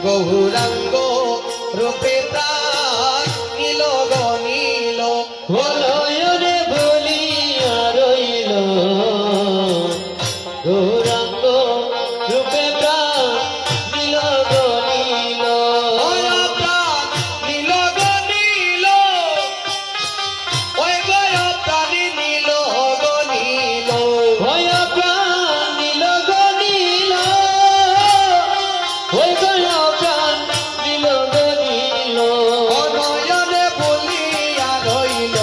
গৌরাঙ্গ রূপে প্রাণ নীল গনীল নয়নে বলিয়া রইল গৌরাঙ্গ রূপে প্রাণ নীল গনীল প্রাণ নীল গনীল ওই গয় প্রাণী নীল গনীল ভয় প্রাণ নীল গনীল ওই গয় প্রাণ নীল গনীল নয়নে বলিয়া রইল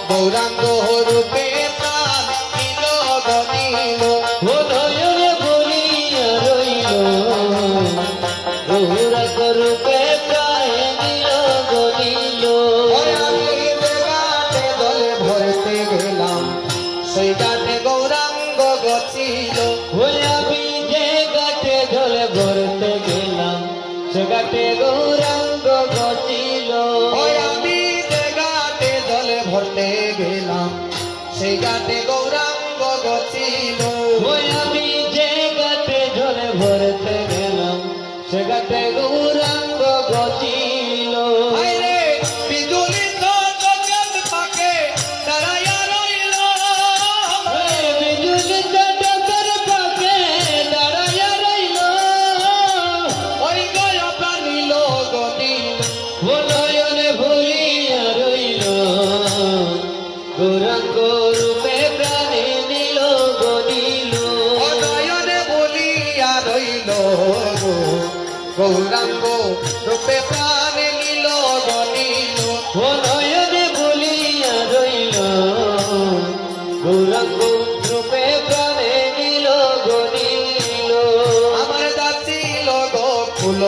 গৌরাঙ্গ রূপে প্রাণ নীল গনীল নয়নে বলিয়া রইল গৌরাঙ্গ রূপে প্রাণ নীল গনীল আমি যে গানে দলে ভরতে গেলাম সেই গানে গৌরাঙ্গ গছিল আমি যে গাছে জলে ভরতে গেলাম সে গাছে গৌরাঙ্গ গছিল আমি যে গানে দলে ভরতে গেলাম সেই গানে গৌরাঙ্গ গছিল আমি যে গাছে জলে ভরতে গেলাম সে গাছে গৌরাঙ্গ গছিল আরে বিজুলি তো গগন পাকে দাঁড়াইয়া রইল বিজুলি চটকের পাকে দাঁড়াইয়া রইল ওই গয় প্রাণিল গনীল নয়নে ভুলিয়া রইল গৌরাঙ্গ রূপে প্রাণে নীল গনিল নয়নে বলিয়া রইল গৌরাঙ্গ রূপে প্রাণে নীল গনীল নয়নে ভুলিয়া রইল গৌরাঙ্গ রূপে প্রাণে নীল গনিল আমার যাচ্ছিল গো ফুল